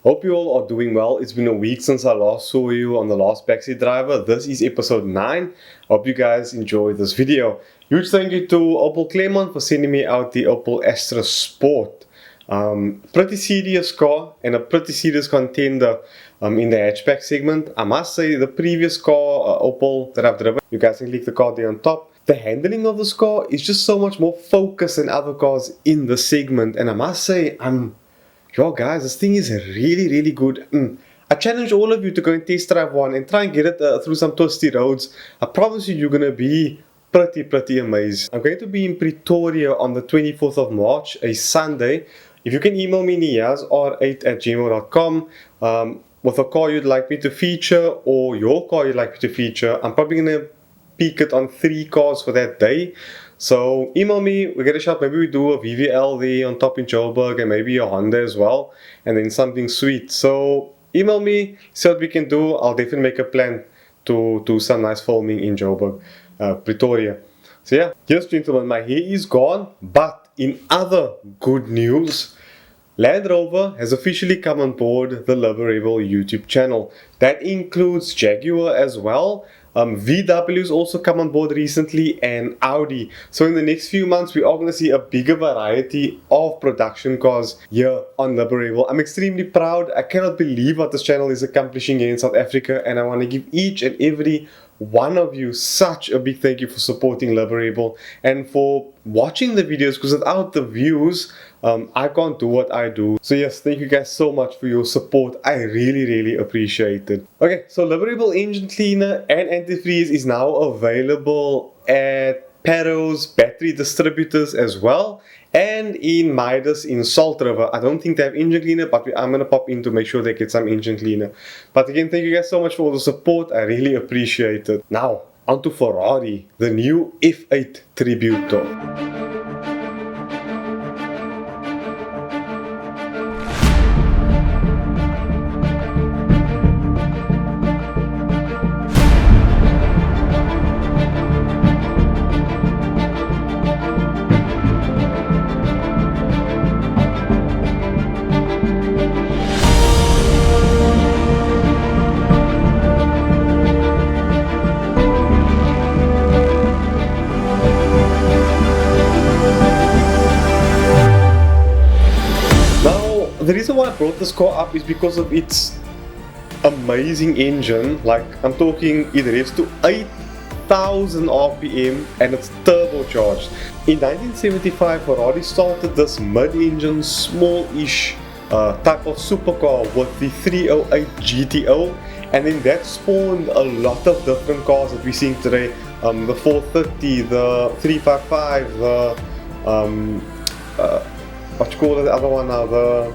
Hope you all are doing well. It's been a week since I last saw you on the last Backseat Driver. This is episode 9. Hope you guys enjoyed this video. Huge thank you to Opel Clermont for sending me out the Opel Astra Sport. Pretty serious car and a pretty serious contender in the hatchback segment. I must say the previous car, Opel, that I've driven, you guys can click the card there on top. The handling of this car is just so much more focused than other cars in the segment, and I must say, yo guys, this thing is really good. I challenge all of you to go and test drive one and try and get it through some twisty roads. I promise you, you're gonna be pretty amazed. I'm going to be in Pretoria on the 24th of March, a Sunday. If you can email me niaz8@gmail.com with a car you'd like me to feature or your car you'd like me to feature. I'm probably gonna peak it on 3 cars for that day. So email me, we get a shot, maybe we do a VVL there on top in Joburg and maybe a Honda as well, and then something sweet. So email me, see what we can do. I'll definitely make a plan to do some nice filming in Joburg, Pretoria. So yeah, yes gentlemen, my hair is gone, but in other good news, Land Rover has officially come on board the Liberable YouTube channel. That includes Jaguar as well. VW's also come on board recently, and Audi. So in the next few months we are going to see a bigger variety of production cars here on Liberable. I'm extremely proud. I cannot believe what this channel is accomplishing here in South Africa, and I want to give each and every one of you such a big thank you for supporting Liberable and for watching the videos, because without the views I can't do what I do. So yes, thank you guys so much for your support. I really appreciate it. Okay, so Liberable engine cleaner and antifreeze is now available at Paro's battery distributors as well, and in Midas in Salt River. I don't think they have engine cleaner, but I'm gonna pop in to make sure they get some engine cleaner. But again, thank you guys so much for all the support. I really appreciate it. Now onto Ferrari, the new F8 Tributo. The reason why I brought this car up is because of its amazing engine. Like, I'm talking, it revs to 8,000 RPM and it's turbocharged. In 1975, Ferrari started this mid-engine, small-ish type of supercar with the 308 GTO, and then that spawned a lot of different cars that we're seeing today. The 430, the 355, the what you call the other one now, the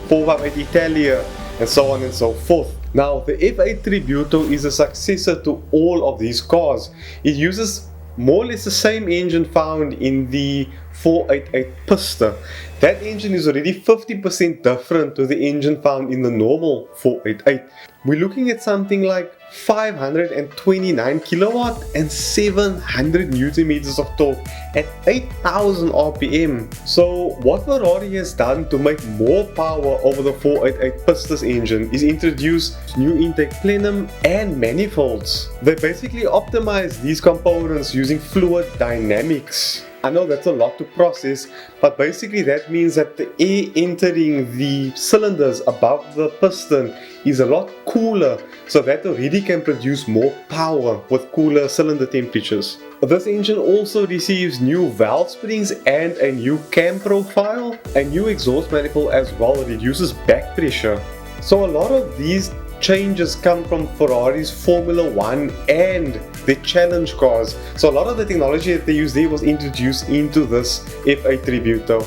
458 Italia, and so on and so forth. Now the F8 Tributo is a successor to all of these cars. It uses more or less the same engine found in the 488 Pista. That engine is already 50% different to the engine found in the normal 488. We're looking at something like 529 kilowatt and 700 newton meters of torque at 8,000 RPM. So what Ferrari has done to make more power over the 488 Pista's engine is introduce new intake plenum and manifolds. They basically optimize these components using fluid dynamics. I know that's a lot to process, but basically that means that the air entering the cylinders above the piston is a lot cooler, so that already can produce more power with cooler cylinder temperatures. This engine also receives new valve springs and a new cam profile, a new exhaust manifold as well. It reduces back pressure. So a lot of these changes come from Ferrari's Formula 1 and the challenge cars. So a lot of the technology that they use there was introduced into this F8 Tributo.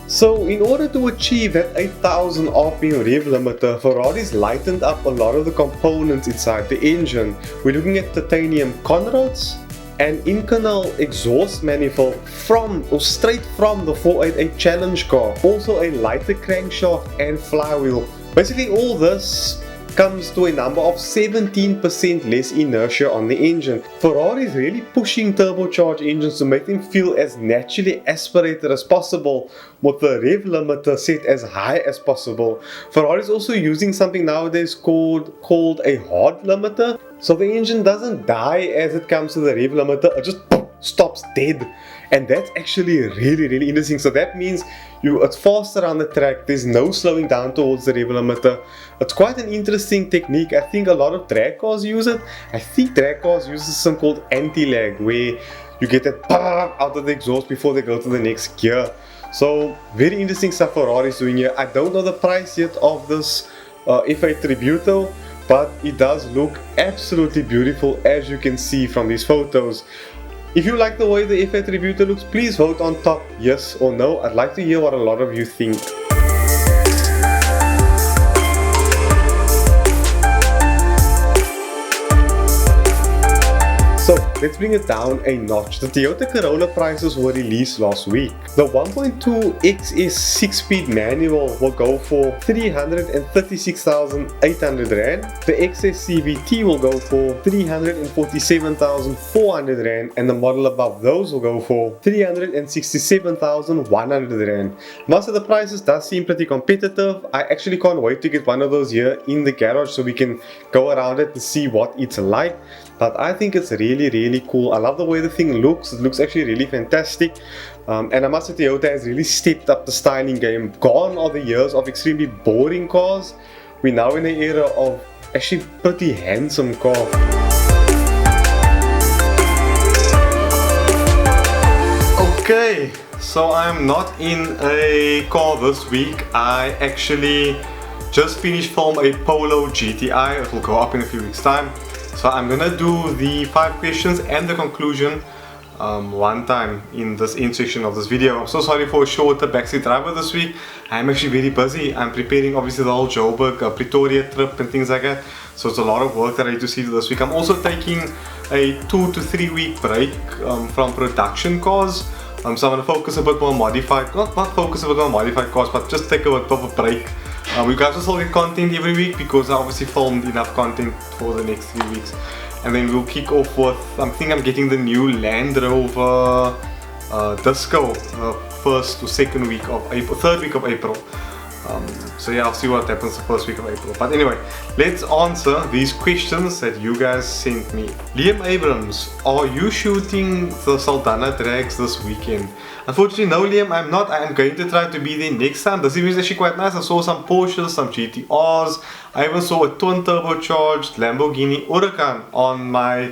So in order to achieve that 8,000 RPM rev limiter, Ferrari's lightened up a lot of the components inside the engine. We're looking at titanium conrods, an in-canal exhaust manifold straight from the 488 challenge car, also a lighter crankshaft and flywheel. Basically all this comes to a number of 17% less inertia on the engine. Ferrari is really pushing turbocharged engines to make them feel as naturally aspirated as possible, with the rev limiter set as high as possible. Ferrari is also using something nowadays called a hard limiter, so the engine doesn't die as it comes to the rev limiter, it just stops dead. And that's actually really interesting. So that means it's faster on the track, there's no slowing down towards the rev limiter. It's quite an interesting technique. I think a lot of drag cars use it. I think drag cars use something called anti-lag, where you get that out of the exhaust before they go to the next gear. So very interesting stuff Ferrari is doing here. I don't know the price yet of this F8 Tributo, but it does look absolutely beautiful, as you can see from these photos. If you like the way the F8 Tributo looks, please vote on top yes or no. I'd like to hear what a lot of you think. So let's bring it down a notch. The Toyota Corolla prices were released last week. The 1.2 XS 6-speed manual will go for 336,800 Rand. The XS CVT will go for 347,400 Rand, and the model above those will go for 367,100 Rand. Most of the prices does seem pretty competitive. I actually can't wait to get one of those here in the garage so we can go around it and see what it's like. But I think it's really cool. I love the way the thing looks. It looks actually really fantastic. And I must say Toyota has really stepped up the styling game. Gone are the years of extremely boring cars. We're now in an era of actually pretty handsome cars. Okay, so I'm not in a car this week. I actually just finished film a Polo GTI. It will go up in a few weeks' time. So I'm gonna do the 5 questions and the conclusion one time in this end section of this video. I'm so sorry for a shorter backseat driver this week. I'm actually very busy. I'm preparing obviously the whole Joburg, Pretoria trip and things like that. So it's a lot of work that I need to see this week. I'm also taking a 2 to 3 week break from production cars. So I'm gonna focus a bit more on modified, not focus a bit on modified cars, but just take a bit of a break. You guys will still get content every week because I obviously filmed enough content for the next 3 weeks. And then we'll kick off with, I think I'm getting the new Land Rover Disco first to second week of April, third week of April. So yeah, I'll see what happens the first week of April. But anyway, let's answer these questions that you guys sent me. Liam Abrams, are you shooting the Saldanha drags this weekend? Unfortunately, no Liam, I'm not. I am going to try to be there next time. This event is actually quite nice. I saw some Porsches, some GTRs. I even saw a twin turbocharged Lamborghini Huracan on my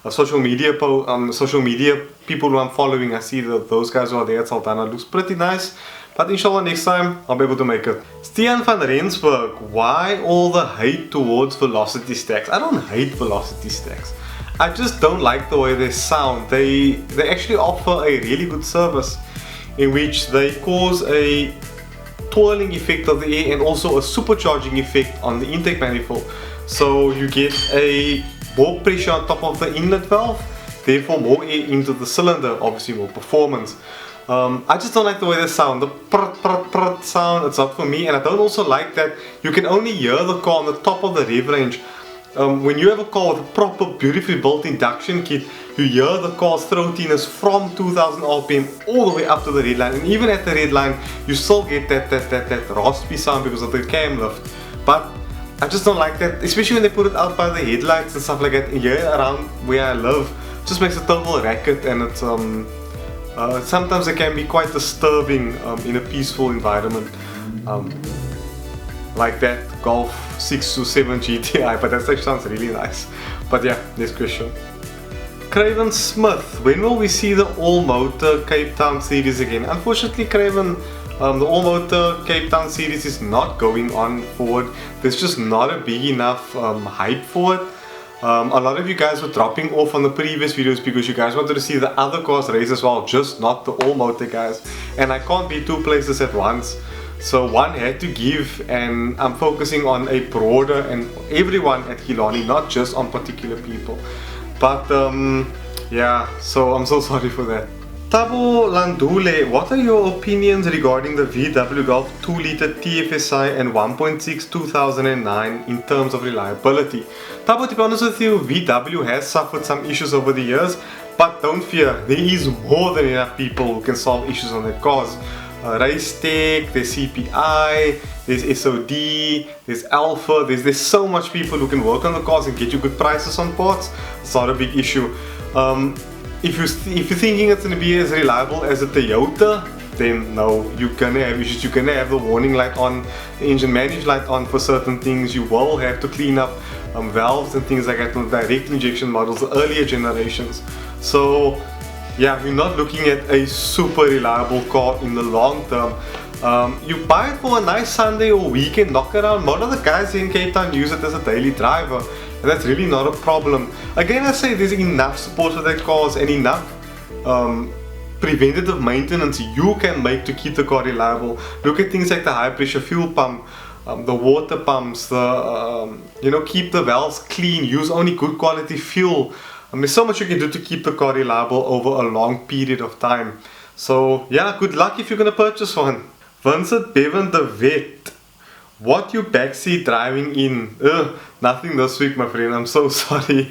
social media people who I'm following. I see that those guys are there at Saldanha. Looks pretty nice. But inshallah next time I'll be able to make it. Stian van Rensburg, why all the hate towards velocity stacks? I don't hate velocity stacks. I just don't like the way they sound. They actually offer a really good service in which they cause a twirling effect of the air and also a supercharging effect on the intake manifold. So you get a more pressure on top of the inlet valve, therefore more air into the cylinder, obviously more performance. I just don't like the way they sound. The prr sound, it's not for me. And I don't also like that you can only hear the car on the top of the rev range. When you have a car with a proper beautifully built induction kit, you hear the car's throatiness from 2000 RPM all the way up to the red line. And even at the red line, you still get that raspy sound because of the cam lift. But I just don't like that, especially when they put it out by the headlights and stuff like that. Here around where I live, it just makes a total racket, and it's sometimes it can be quite disturbing in a peaceful environment. Like that Golf 627 GTI, but that actually sounds really nice. But yeah, next question. Craven Smith, when will we see the all-motor Cape Town series again? Unfortunately, Craven, the all-motor Cape Town series is not going on forward. There's just not a big enough hype for it. A lot of you guys were dropping off on the previous videos because you guys wanted to see the other cars race as well, just not the all-motor guys. And I can't be 2 places at once. So one had to give, and I'm focusing on a broader and everyone at Killarney, not just on particular people. But yeah, so I'm so sorry for that. Tabo Landule, what are your opinions regarding the VW Golf 2-liter TFSI and 1.6 2009 in terms of reliability? Tabo, to be honest with you, VW has suffered some issues over the years, but don't fear, there is more than enough people who can solve issues on their cars. Race Tech, there's CPI, there's SOD, there's Alpha, there's so much people who can work on the cars and get you good prices on parts. It's not a big issue. If you're thinking it's going to be as reliable as a Toyota, then no, you're going to have issues. You're going to have the warning light on, the engine management light on for certain things. You will have to clean up valves and things like that on direct injection models, the earlier generations. So yeah, you're not looking at a super reliable car in the long term. You buy it for a nice Sunday or weekend knock around. Most of the guys in Cape Town use it as a daily driver, and that's really not a problem. Again, I say there's enough support for their cars and enough preventative maintenance you can make to keep the car reliable. Look at things like the high pressure fuel pump, the water pumps, keep the valves clean, use only good quality fuel. There's so much you can do to keep the car reliable over a long period of time. So yeah, good luck if you're going to purchase one. Vincent Bevan the Vet, what you backseat driving in? Nothing this week, my friend, I'm so sorry.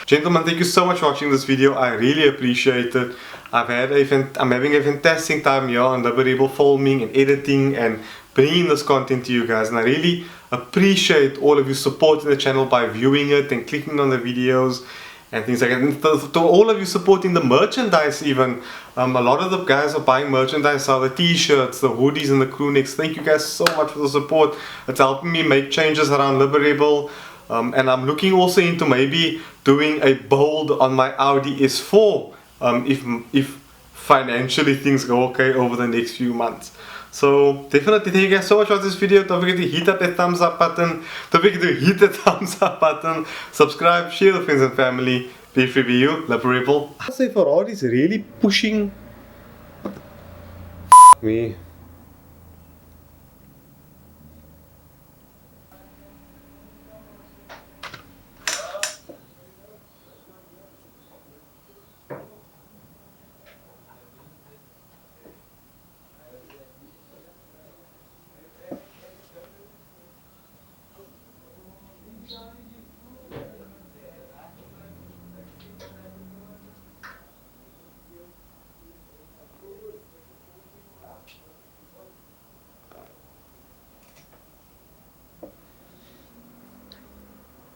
Gentlemen, thank you so much for watching this video. I really appreciate it. I'm having a fantastic time here on Liberable filming and editing and bringing this content to you guys, and I really appreciate all of you supporting the channel by viewing it and clicking on the videos and things like that. And to all of you supporting the merchandise even, a lot of the guys are buying merchandise, so the t-shirts, the hoodies and the crew necks. Thank you guys so much for the support. It's helping me make changes around Liberable, and I'm looking also into maybe doing a build on my Audi S4 if financially things go okay over the next few months. So definitely thank you guys so much for this video. Don't forget to hit that thumbs up button. Don't forget to hit the thumbs up button. Subscribe, share with friends and family. Be free, be you, Liberable. I say Ferrari is really pushing me.